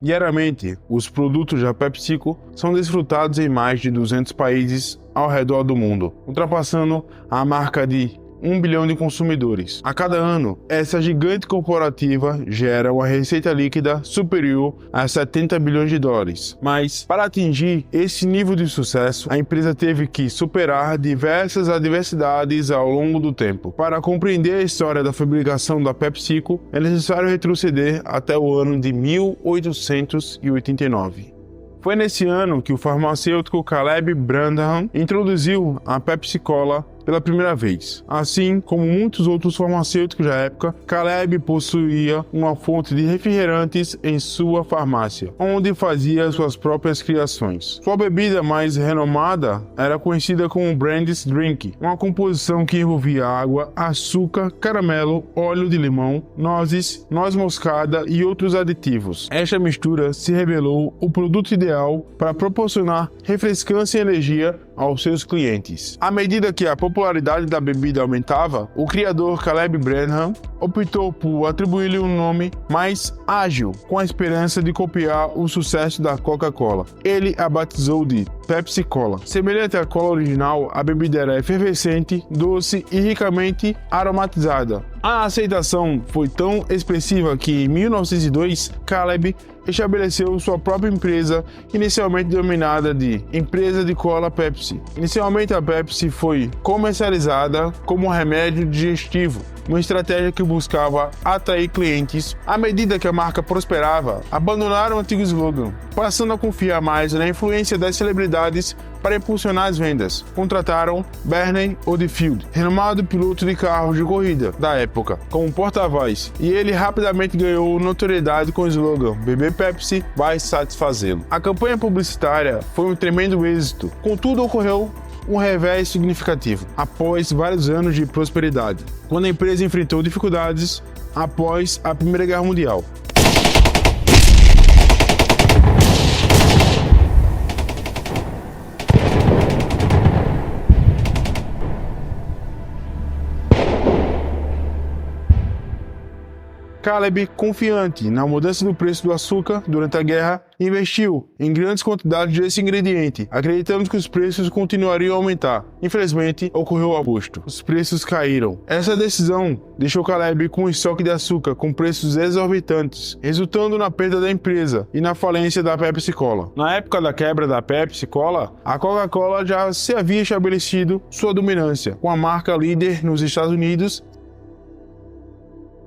Diariamente, os produtos da PepsiCo são desfrutados em mais de 200 países ao redor do mundo, ultrapassando a marca de 1 bilhão de consumidores. A cada ano, essa gigante corporativa gera uma receita líquida superior a 70 bilhões de dólares. Mas, para atingir esse nível de sucesso, a empresa teve que superar diversas adversidades ao longo do tempo. Para compreender a história da fabricação da PepsiCo, é necessário retroceder até o ano de 1889. Foi nesse ano que o farmacêutico Caleb Branham introduziu a Pepsi-Cola pela primeira vez. Assim como muitos outros farmacêuticos da época, Caleb possuía uma fonte de refrigerantes em sua farmácia, onde fazia suas próprias criações. Sua bebida mais renomada era conhecida como Brandy's Drink, uma composição que envolvia água, açúcar, caramelo, óleo de limão, nozes, noz moscada e outros aditivos. Esta mistura se revelou o produto ideal para proporcionar refrescância e energia aos seus clientes. À medida que a popularidade da bebida aumentava, o criador Caleb Branham optou por atribuir-lhe um nome mais ágil, com a esperança de copiar o sucesso da Coca-Cola. Ele a batizou de Pepsi-Cola. Semelhante à cola original, a bebida era efervescente, doce e ricamente aromatizada. A aceitação foi tão expressiva que, em 1902, Caleb estabeleceu sua própria empresa, inicialmente denominada de Empresa de Cola Pepsi. Inicialmente, a Pepsi foi comercializada como um remédio digestivo, uma estratégia que buscava atrair clientes. À medida que a marca prosperava, abandonaram o antigo slogan, passando a confiar mais na influência das celebridades para impulsionar as vendas. Contrataram Bernie Oldfield, renomado piloto de carros de corrida da época, como porta-voz, e ele rapidamente ganhou notoriedade com o slogan "Beber Pepsi vai satisfazê-lo". A campanha publicitária foi um tremendo êxito, contudo ocorreu um revés significativo após vários anos de prosperidade, quando a empresa enfrentou dificuldades após a Primeira Guerra Mundial. Caleb, confiante na mudança do preço do açúcar durante a guerra, investiu em grandes quantidades desse ingrediente, acreditando que os preços continuariam a aumentar. Infelizmente, ocorreu o oposto. Os preços caíram. Essa decisão deixou Caleb com um estoque de açúcar com preços exorbitantes, resultando na perda da empresa e na falência da Pepsi-Cola. Na época da quebra da Pepsi-Cola, a Coca-Cola já se havia estabelecido sua dominância, com a marca líder nos Estados Unidos.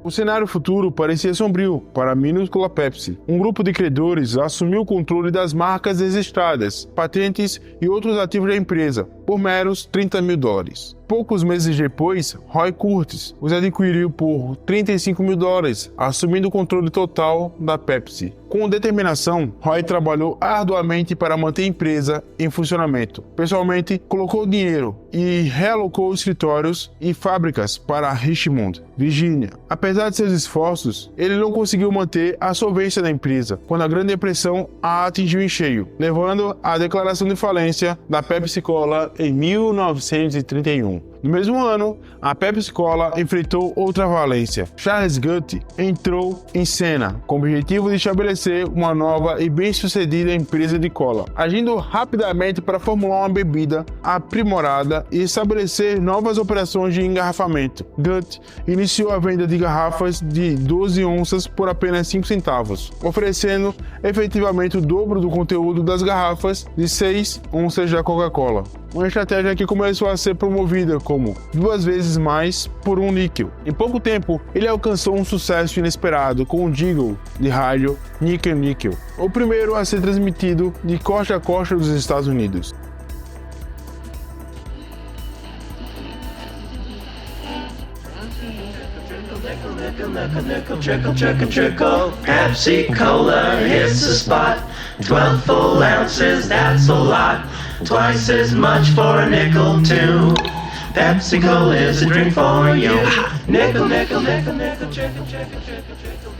O cenário futuro parecia sombrio para a minúscula Pepsi. Um grupo de credores assumiu o controle das marcas registradas, patentes e outros ativos da empresa, por meros 30 mil dólares. Poucos meses depois, Roy Curtis os adquiriu por 35 mil dólares, assumindo o controle total da Pepsi. Com determinação, Roy trabalhou arduamente para manter a empresa em funcionamento. Pessoalmente, colocou dinheiro e realocou escritórios e fábricas para Richmond, Virgínia. Apesar de seus esforços, ele não conseguiu manter a solvência da empresa quando a Grande Depressão a atingiu em cheio, levando à declaração de falência da Pepsi-Cola em 1931. No mesmo ano, a Pepsi-Cola enfrentou outra falência. Charles Guth entrou em cena com o objetivo de estabelecer uma nova e bem-sucedida empresa de cola, agindo rapidamente para formular uma bebida aprimorada e estabelecer novas operações de engarrafamento. Guth iniciou a venda de garrafas de 12 onças por apenas 5 centavos, oferecendo efetivamente o dobro do conteúdo das garrafas de 6 onças da Coca-Cola. Uma estratégia que começou a ser promovida como 2 vezes mais por um níquel. Em pouco tempo, ele alcançou um sucesso inesperado com o jingle de rádio Nickel Nickel, o primeiro a ser transmitido de costa a costa dos Estados Unidos. Trickle, trickle, trickle, Pepsi-Cola hits the spot. 12 full ounces, that's a lot. Twice as much for a nickel too. Pepsi-Cola is a drink for you. Nickel, nickel, nickel, nickel, trickle, trickle, trickle, trickle,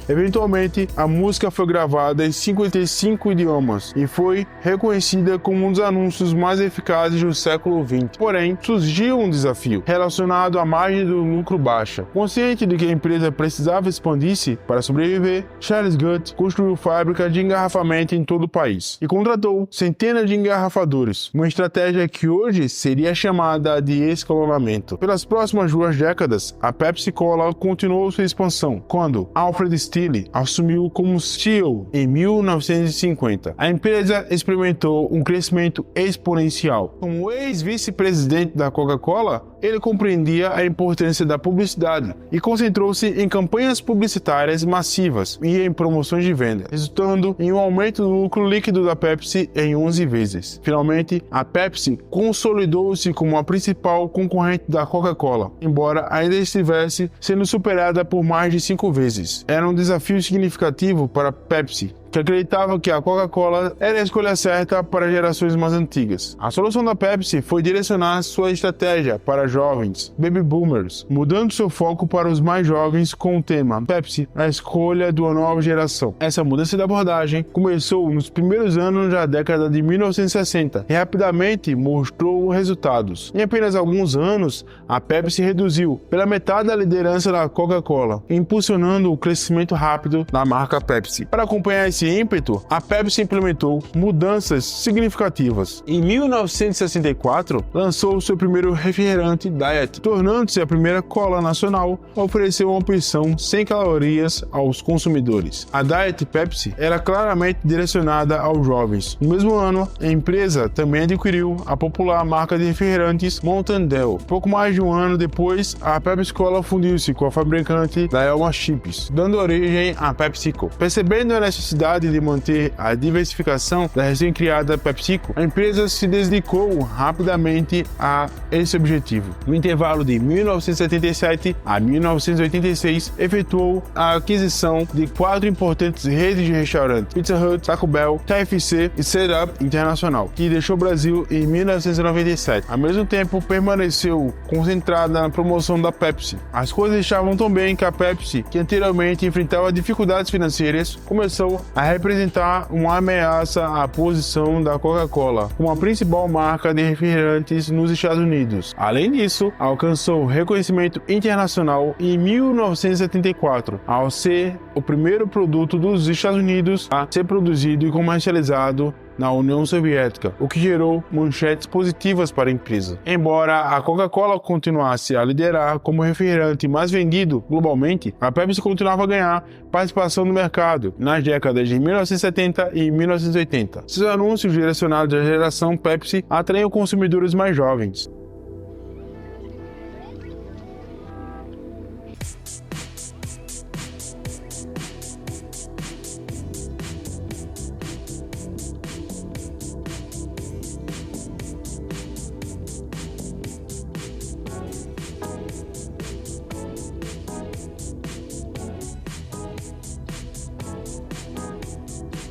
nickel. Eventualmente, a música foi gravada em 55 idiomas e foi reconhecida como um dos anúncios mais eficazes do século XX. Porém, surgiu um desafio relacionado à margem do lucro baixa. Consciente de que a empresa precisava expandir-se para sobreviver, Charles Gutt construiu fábricas de engarrafamento em todo o país e contratou centenas de engarrafadores, uma estratégia que hoje seria chamada de escalonamento. Pelas próximas 2 décadas, a Pepsi Cola continuou sua expansão, quando Alfred Stille assumiu como CEO em 1950. A empresa experimentou um crescimento exponencial. Como ex-vice-presidente da Coca-Cola, ele compreendia a importância da publicidade e concentrou-se em campanhas publicitárias massivas e em promoções de venda, resultando em um aumento do lucro líquido da Pepsi em 11 vezes. Finalmente, a Pepsi consolidou-se como a principal concorrente da Coca-Cola, embora ainda estivesse sendo superada por mais de 5 vezes. Era um desafio significativo para a Pepsi, que acreditava que a Coca-Cola era a escolha certa para gerações mais antigas. A solução da Pepsi foi direcionar sua estratégia para jovens, baby boomers, mudando seu foco para os mais jovens com o tema Pepsi, a escolha de uma nova geração. Essa mudança de abordagem começou nos primeiros anos da década de 1960 e rapidamente mostrou resultados. Em apenas alguns anos, a Pepsi reduziu pela metade a liderança da Coca-Cola, impulsionando o crescimento rápido da marca Pepsi. Para acompanhar esse ímpeto, a Pepsi implementou mudanças significativas. Em 1964, lançou seu primeiro refrigerante Diet, tornando-se a primeira cola nacional a oferecer uma opção sem calorias aos consumidores. A Diet Pepsi era claramente direcionada aos jovens. No mesmo ano, a empresa também adquiriu a popular marca de refrigerantes Mountain Dew. Pouco mais de um ano depois, a Pepsi Cola fundiu-se com a fabricante da Elma Chips, dando origem à PepsiCo. Percebendo a necessidade de manter a diversificação da recém-criada PepsiCo, a empresa se dedicou rapidamente a esse objetivo. No intervalo de 1977 a 1986, efetuou a aquisição de 4 importantes redes de restaurantes: Pizza Hut, Taco Bell, KFC e 7-Up Internacional, que deixou o Brasil em 1997. Ao mesmo tempo, permaneceu concentrada na promoção da Pepsi. As coisas estavam tão bem que a Pepsi, que anteriormente enfrentava dificuldades financeiras, começou a representar uma ameaça à posição da Coca-Cola como a principal marca de refrigerantes nos Estados Unidos. Além disso, alcançou reconhecimento internacional em 1974, ao ser o primeiro produto dos Estados Unidos a ser produzido e comercializado na União Soviética, o que gerou manchetes positivas para a empresa. Embora a Coca-Cola continuasse a liderar como refrigerante mais vendido globalmente, a Pepsi continuava a ganhar participação no mercado nas décadas de 1970 e 1980. Seus anúncios direcionados à geração Pepsi atraíam consumidores mais jovens.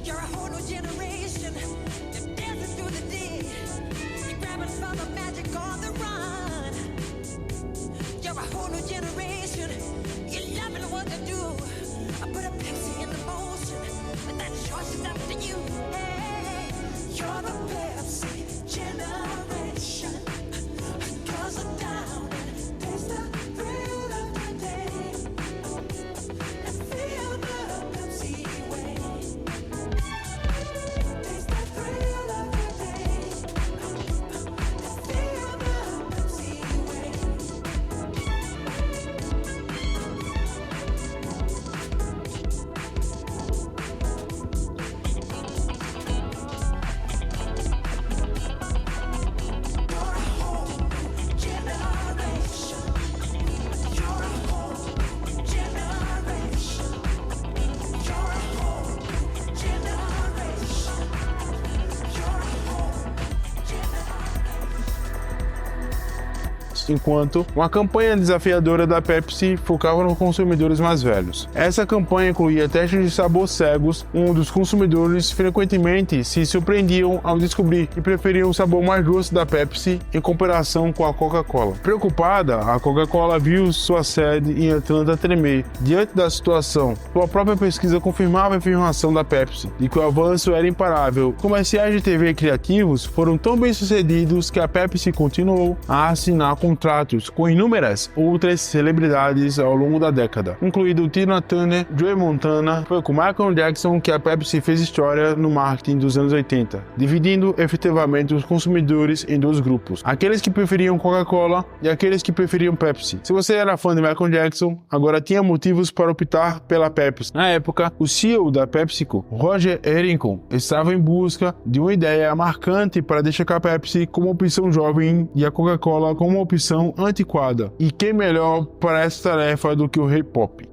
You're a whole new generation. You're dancing through the day. You're grabbing some of the magic on the enquanto uma campanha desafiadora da Pepsi focava nos consumidores mais velhos. Essa campanha incluía testes de sabor cegos, onde os consumidores frequentemente se surpreendiam ao descobrir que preferiam o sabor mais doce da Pepsi em comparação com a Coca-Cola. Preocupada, a Coca-Cola viu sua sede em Atlanta tremer. Diante da situação, sua própria pesquisa confirmava a afirmação da Pepsi de que o avanço era imparável. Comerciais de TV criativos foram tão bem sucedidos que a Pepsi continuou a assinar contratos com inúmeras outras celebridades ao longo da década, incluindo Tina Turner, Joey Montana. Foi com Michael Jackson que a Pepsi fez história no marketing dos anos 80, dividindo efetivamente os consumidores em dois grupos, aqueles que preferiam Coca-Cola e aqueles que preferiam Pepsi. Se você era fã de Michael Jackson, agora tinha motivos para optar pela Pepsi. Na época, o CEO da PepsiCo, Roger Hennigan, estava em busca de uma ideia marcante para destacar a Pepsi como opção jovem e a Coca-Cola como uma opção antiquada. E quem melhor para essa tarefa do que o Rei Pop?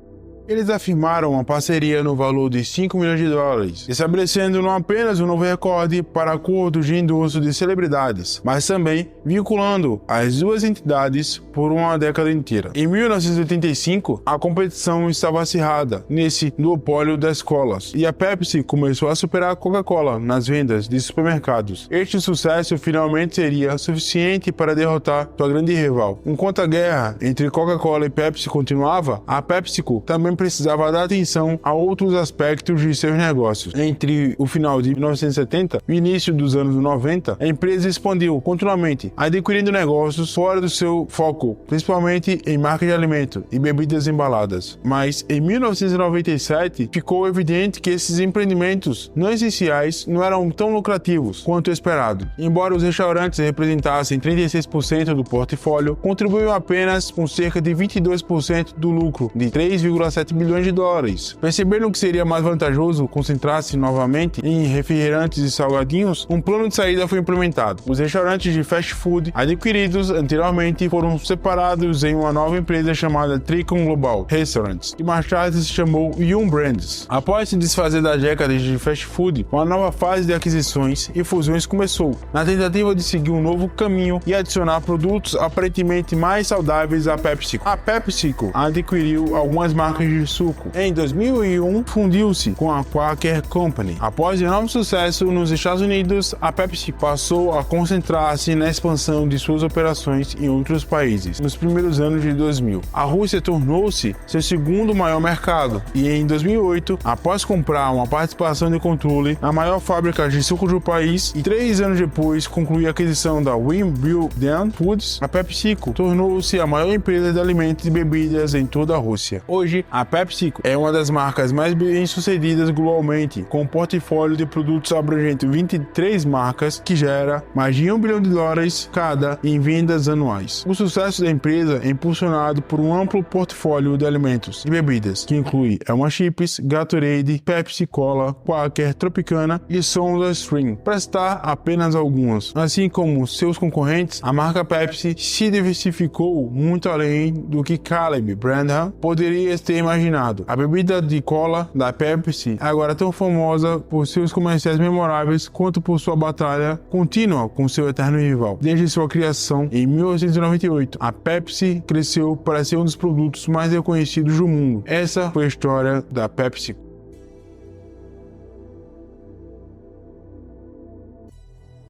Eles afirmaram uma parceria no valor de 5 milhões de dólares, estabelecendo não apenas um novo recorde para acordos de endosso de celebridades, mas também vinculando as duas entidades por uma década inteira. Em 1985, a competição estava acirrada nesse duopólio das colas, e a Pepsi começou a superar a Coca-Cola nas vendas de supermercados. Este sucesso finalmente seria suficiente para derrotar sua grande rival. Enquanto a guerra entre Coca-Cola e Pepsi continuava, a PepsiCo também precisava dar atenção a outros aspectos de seus negócios. Entre o final de 1970 e o início dos anos 90, a empresa expandiu continuamente, adquirindo negócios fora do seu foco, principalmente em marcas de alimento e bebidas embaladas. Mas em 1997, ficou evidente que esses empreendimentos não essenciais não eram tão lucrativos quanto esperado. Embora os restaurantes representassem 36% do portfólio, contribuíam apenas com cerca de 22% do lucro de 3,7 bilhões de dólares. Percebendo que seria mais vantajoso concentrar-se novamente em refrigerantes e salgadinhos, um plano de saída foi implementado. Os restaurantes de fast food adquiridos anteriormente foram separados em uma nova empresa chamada Tricon Global Restaurants, que mais tarde se chamou Yum Brands. Após se desfazer das décadas de fast food, uma nova fase de aquisições e fusões começou, na tentativa de seguir um novo caminho e adicionar produtos aparentemente mais saudáveis à PepsiCo. A PepsiCo adquiriu algumas marcas de suco. Em 2001, fundiu-se com a Quaker Company. Após enorme sucesso nos Estados Unidos, a Pepsi passou a concentrar-se na expansão de suas operações em outros países. Nos primeiros anos de 2000, a Rússia tornou-se seu segundo maior mercado e em 2008, após comprar uma participação de controle na maior fábrica de suco do país e 3 anos depois concluir a aquisição da Wimbledon Foods, a PepsiCo tornou-se a maior empresa de alimentos e bebidas em toda a Rússia. Hoje, a PepsiCo é uma das marcas mais bem-sucedidas globalmente, com um portfólio de produtos abrangente 23 marcas que gera mais de $1 bilhão cada em vendas anuais. O sucesso da empresa é impulsionado por um amplo portfólio de alimentos e bebidas, que inclui Elma Chips, Gatorade, Pepsi Cola, Quaker, Tropicana e SodaStream, para citar apenas algumas. Assim como seus concorrentes, a marca Pepsi se diversificou muito além do que Caleb Branham poderia ter imaginado. A bebida de cola da Pepsi é agora tão famosa por seus comerciais memoráveis quanto por sua batalha contínua com seu eterno rival. Desde sua criação em 1898, a Pepsi cresceu para ser um dos produtos mais reconhecidos do mundo. Essa foi a história da Pepsi.